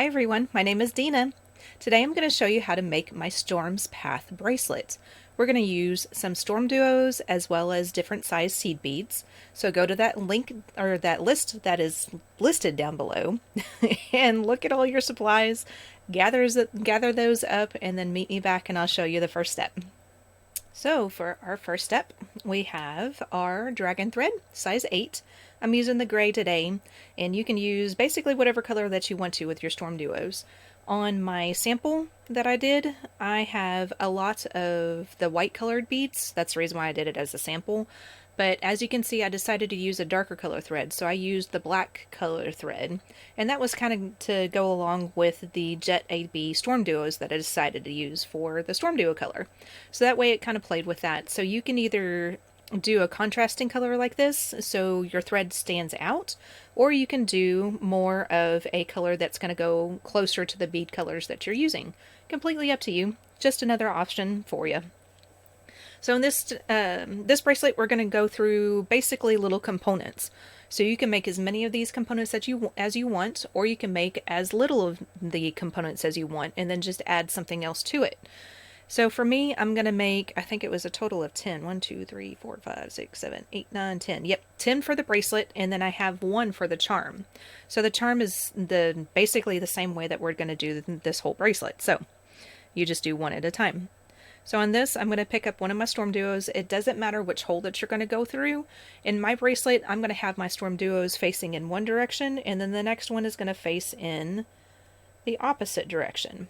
Hi everyone, my name is Dina. Today I'm going to show you how to make my Storm's Path Bracelet. We're going to use some StormDuos as well as different size seed beads. So go to that link or that list that is listed down below and look at all your supplies, gather those up, and then meet me back and I'll show you the first step. So for our first step, we have our Dragonthread, size 8. I'm using the gray today, and you can use basically whatever color that you want to with your StormDuos. On my sample that I did, I have a lot of the white colored beads. That's the reason why I did it as a sample. But as you can see, I decided to use a darker color thread, so I used the black color thread. And that was kind of to go along with the Jet AB StormDuos that I decided to use for the StormDuo color. So that way it kind of played with that. So you can either do a contrasting color like this, so your thread stands out, or you can do more of a color that's going to go closer to the bead colors that you're using. Completely up to you. Just another option for you. So in this bracelet, we're going to go through basically little components. So you can make as many of these components as you want, or you can make as little of the components as you want, and then just add something else to it. So for me, I'm going to make, I think it was a total of 10. 1, 2, 3, 4, 5, 6, 7, 8, 9, 10. Yep, 10 for the bracelet, and then I have 1 for the charm. So the charm is basically the same way that we're going to do this whole bracelet. So you just do one at a time. So on this, I'm going to pick up one of my StormDuos. It doesn't matter which hole that you're going to go through. In my bracelet, I'm going to have my StormDuos facing in one direction, and then the next one is going to face in the opposite direction.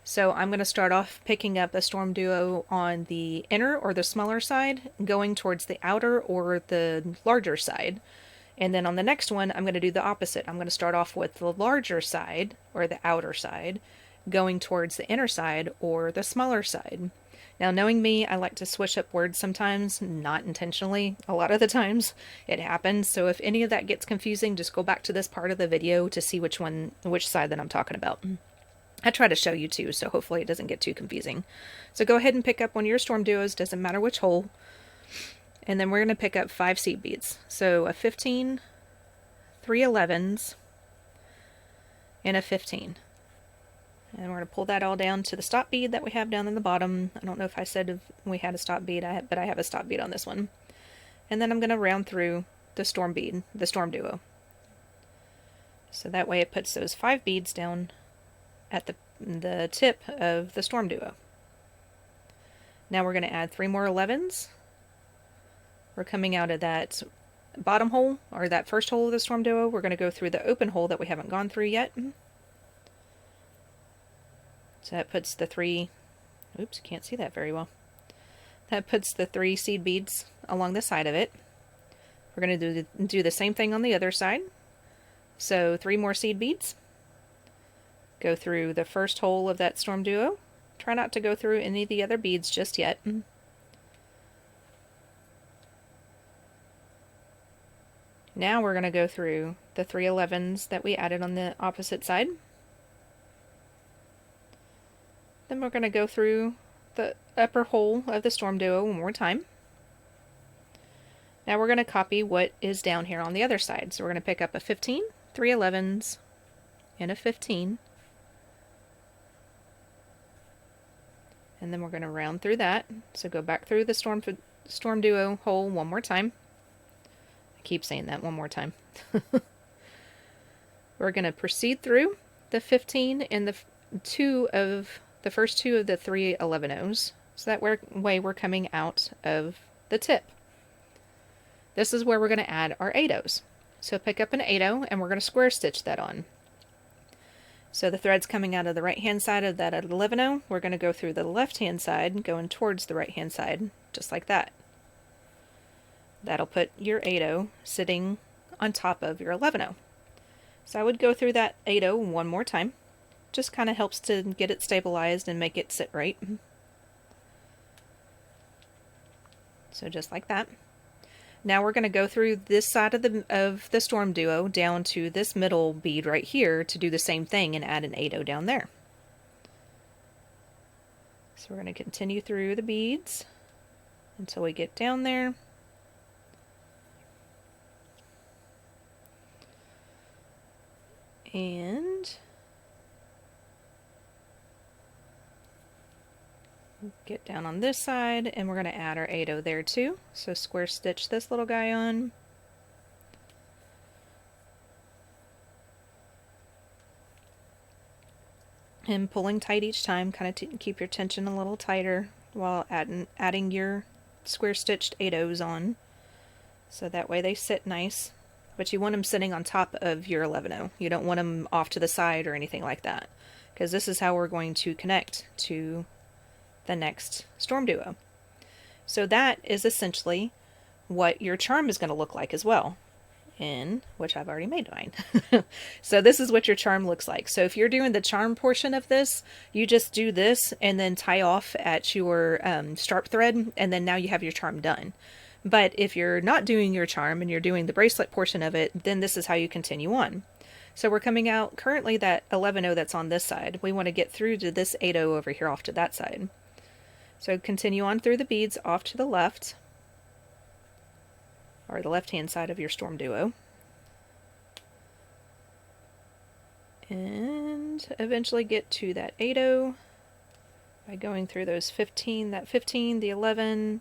So I'm going to start off picking up a StormDuo on the inner or the smaller side, going towards the outer or the larger side. And then on the next one, I'm going to do the opposite. I'm going to start off with the larger side or the outer side, going towards the inner side or the smaller side. Now, knowing me, I like to switch up words sometimes, not intentionally. A lot of the times it happens. So if any of that gets confusing, just go back to this part of the video to see which side that I'm talking about. I try to show you too, so hopefully it doesn't get too confusing. So go ahead and pick up one of your StormDuos, doesn't matter which hole. And then we're going to pick up 5 seed beads. So a 15, 3 11s, and a 15. And we're going to pull that all down to the stop bead that we have down in the bottom. I don't know if I said if we had a stop bead, but I have a stop bead on this one. And then I'm going to round through the storm bead, the StormDuo. So that way it puts those 5 beads down at the tip of the StormDuo. Now we're going to add 3 more 11s. We're coming out of that bottom hole, or that first hole of the StormDuo. We're going to go through the open hole that we haven't gone through yet. So that puts the 3, oops, can't see that very well. That puts the 3 seed beads along the side of it. We're going to do the same thing on the other side. So 3 more seed beads. Go through the first hole of that StormDuo. Try not to go through any of the other beads just yet. Now we're going to go through the 3 11s that we added on the opposite side. Then we're going to go through the upper hole of the StormDuo one more time. Now we're going to copy what is down here on the other side. So we're going to pick up a 15, 3 11s, and a 15. And then we're going to round through that. So go back through the StormDuo hole one more time. I keep saying that one more time. We're going to proceed through the 15 and the first 2 of the 3 11-os. So that way we're coming out of the tip. This is where we're going to add our 8-os. So pick up an 8-o and we're going to square stitch that on. So the thread's coming out of the right hand side of that 11-o. We're going to go through the left hand side, going towards the right hand side, just like that. That'll put your 8-o sitting on top of your 11-o. So I would go through that 8-o one more time. Just kind of helps to get it stabilized and make it sit right. So just like that. Now we're going to go through this side of the StormDuo down to this middle bead right here to do the same thing and add an 8-o down there. So we're going to continue through the beads until we get down there. And Get down on this side, and we're going to add our 8/0 there too. So square stitch this little guy on. And pulling tight each time, kind of keep your tension a little tighter while adding your square stitched 8/0s on. So that way they sit nice. But you want them sitting on top of your 11/0. You don't want them off to the side or anything like that, because this is how we're going to connect to the next StormDuo. So that is essentially what your charm is going to look like as well, in which I've already made mine. So this is what your charm looks like. So if you're doing the charm portion of this, you just do this and then tie off at your sharp thread, and then now you have your charm done. But if you're not doing your charm and you're doing the bracelet portion of it, then this is how you continue on. So we're coming out currently that 11/0 that's on this side. We want to get through to this 8/0 over here off to that side. So continue on through the beads off to the left, or the left-hand side of your StormDuo. And eventually get to that 8/0 by going through those 15, that 15, the 11,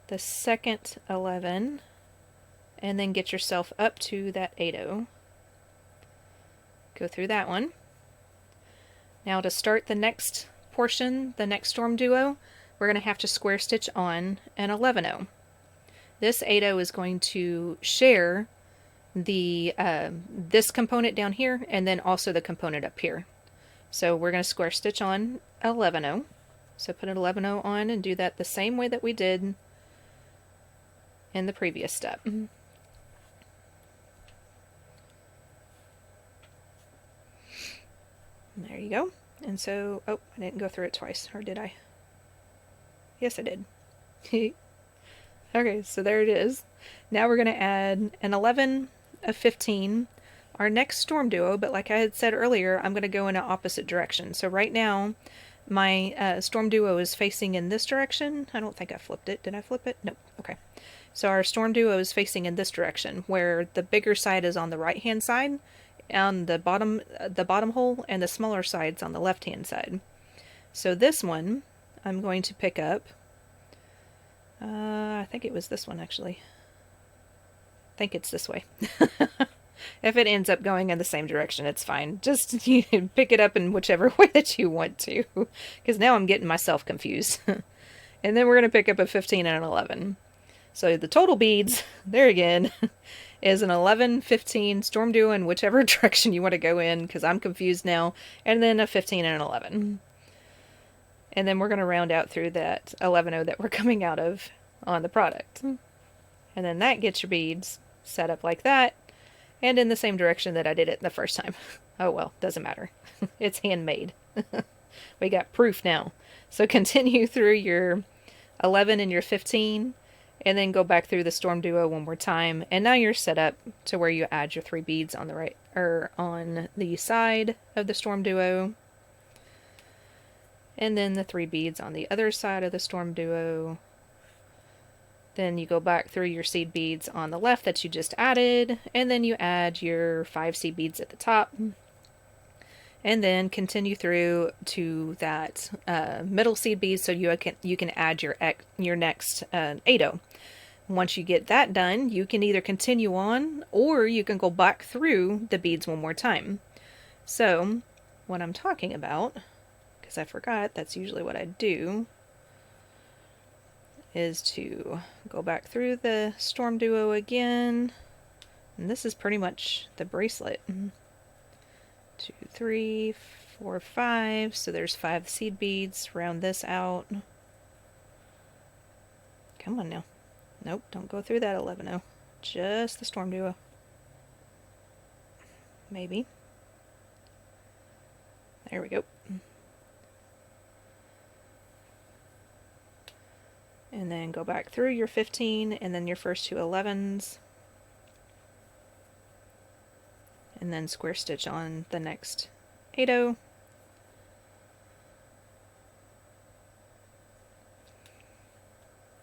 the second 11, and then get yourself up to that 8/0. Go through that one. Now to start the next portion, the next StormDuo, we're going to have to square stitch on an 11/0. This 8/0 is going to share the this component down here, and then also the component up here. So we're going to square stitch on 11/0. So put an 11/0 on and do that the same way that we did in the previous step. There you go. And so, oh, I didn't go through it twice, or did I? Yes, I did. Okay, so there it is. Now we're going to add an 11, a 15, our next StormDuo, but like I had said earlier, I'm going to go in an opposite direction. So right now, my StormDuo is facing in this direction. I don't think I flipped it. Did I flip it? Nope. Okay. So our StormDuo is facing in this direction, where the bigger side is on the right-hand side, on the bottom hole, and the smaller side's on the left-hand side. So this one, I'm going to pick up, I think it was this one actually. I think it's this way. If it ends up going in the same direction, it's fine. Just you pick it up in whichever way that you want to, because now I'm getting myself confused. And then we're going to pick up a 15 and an 11. So the total beads, there again, is an 11, 15, StormDuo in whichever direction you want to go in, because I'm confused now, and then a 15 and an 11. And then we're going to round out through that 11/0 that we're coming out of on the product. And then that gets your beads set up like that, and in the same direction that I did it the first time. Oh well, doesn't matter. It's handmade. We got proof now. So continue through your 11 and your 15, and then go back through the StormDuo one more time, and now you're set up to where you add your 3 beads on the right, or on the side of the StormDuo, and then the 3 beads on the other side of the StormDuo. Then you go back through your seed beads on the left that you just added, and then you add your 5 seed beads at the top, and then continue through to that middle seed bead, so you can add your next 8/0. Once you get that done, you can either continue on, or you can go back through the beads one more time. So what I'm talking about, because I forgot, that's usually what I do, is to go back through the StormDuo again, and this is pretty much the bracelet. 2, 3, 4, 5, so there's 5 seed beads. Round this out. Come on now. Nope, don't go through that 11/0. Just the StormDuo. Maybe. There we go. And then go back through your 15, and then your first 2 11s. And then square stitch on the next 8/0.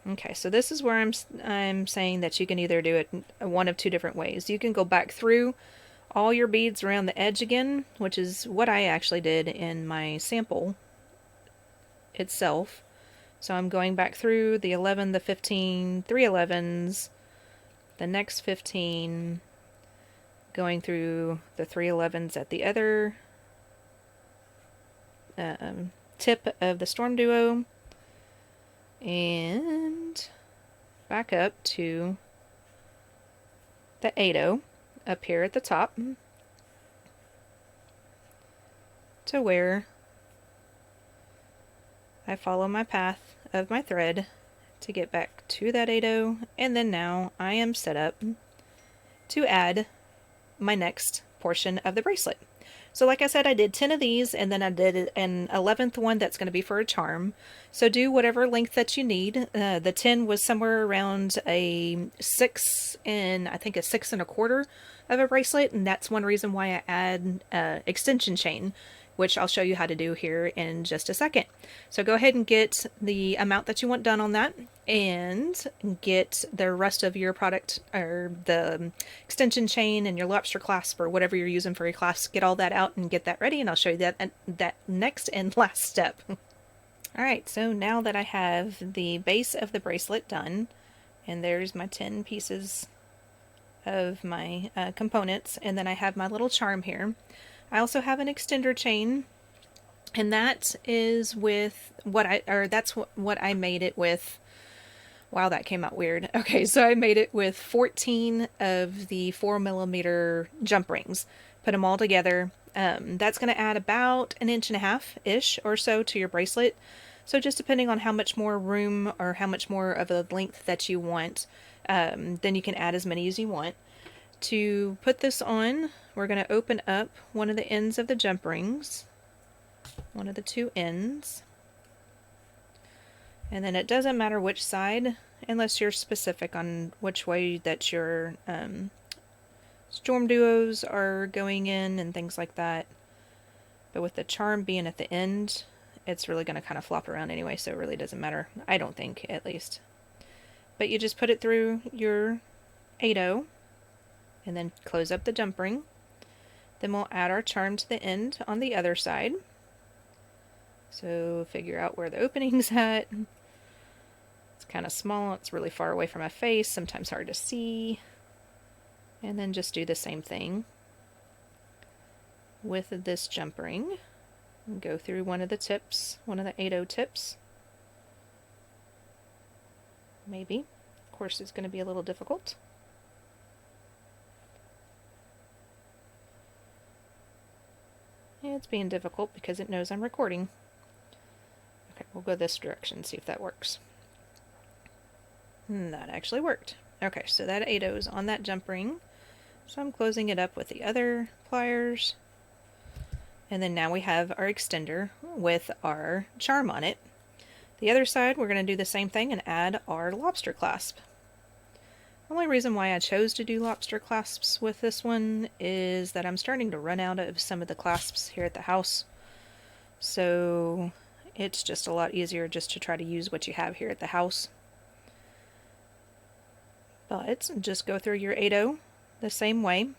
Okay, so this is where I'm saying that you can either do it one of 2 different ways. You can go back through all your beads around the edge again, which is what I actually did in my sample itself. So I'm going back through the 11, the 15, 3 11s, the next 15, going through the 3 11s at the other tip of the StormDuo, and back up to the 8 up here at the top to where I follow my path of my thread to get back to that 8, and then now I am set up to add my next portion of the bracelet. So like I said, I did 10 of these, and then I did an 11th one that's going to be for a charm. So do whatever length that you need. The 10 was somewhere around a 6 and I think a 6 1/4 of a bracelet, and that's one reason why I add extension chain, which I'll show you how to do here in just a second. So go ahead and get the amount that you want done on that, and get the rest of your product, or the extension chain and your lobster clasp or whatever you're using for your clasp. Get all that out and get that ready, and I'll show you that next and last step. Alright, so now that I have the base of the bracelet done, and there's my 10 pieces of my components, and then I have my little charm here. I also have an extender chain, and that is with what I made it with. Wow, that came out weird. Okay, so I made it with 14 of the 4mm jump rings. Put them all together. That's going to add about 1.5 inch-ish or so to your bracelet. So just depending on how much more room or how much more of a length that you want, then you can add as many as you want. To put this on, we're going to open up one of the ends of the jump rings, one of the 2 ends, and then it doesn't matter which side unless you're specific on which way that your StormDuos are going in and things like that. But with the charm being at the end, it's really going to kind of flop around anyway, so it really doesn't matter, I don't think, at least. But you just put it through your 8, and then close up the jump ring. Then we'll add our charm to the end on the other side. So figure out where the opening's at. It's kind of small, it's really far away from my face, sometimes hard to see. And then just do the same thing with this jump ring. Go through one of the tips, one of the 8 tips. Maybe. Of course, it's going to be a little difficult. It's being difficult because it knows I'm recording. Okay, we'll go this direction, see if that works. That actually worked. Okay, so that 8 is on that jump ring. So I'm closing it up with the other pliers. And then now we have our extender with our charm on it. The other side, we're going to do the same thing and add our lobster clasp. The only reason why I chose to do lobster clasps with this one is that I'm starting to run out of some of the clasps here at the house. So it's just a lot easier just to try to use what you have here at the house. But just go through your 8 the same way.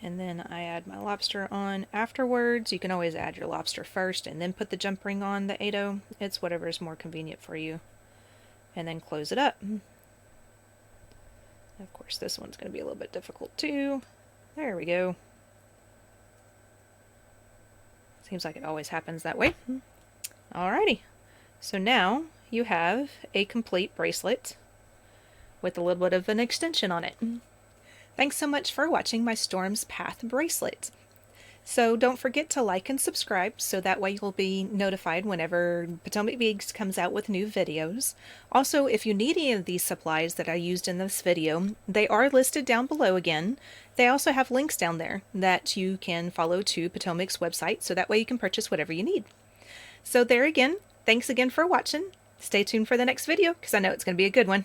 And then I add my lobster on afterwards. You can always add your lobster first and then put the jump ring on the 8. It's whatever is more convenient for you. And then close it up. Of course, this one's going to be a little bit difficult too. There we go. Seems like it always happens that way. Alrighty. So now you have a complete bracelet with a little bit of an extension on it. Thanks so much for watching my Storm's Path bracelet. So don't forget to like and subscribe so that way you'll be notified whenever PotomacBeads comes out with new videos. Also, if you need any of these supplies that I used in this video, they are listed down below again. They also have links down there that you can follow to Potomac's website, so that way you can purchase whatever you need. So there again, thanks again for watching. Stay tuned for the next video because I know it's going to be a good one.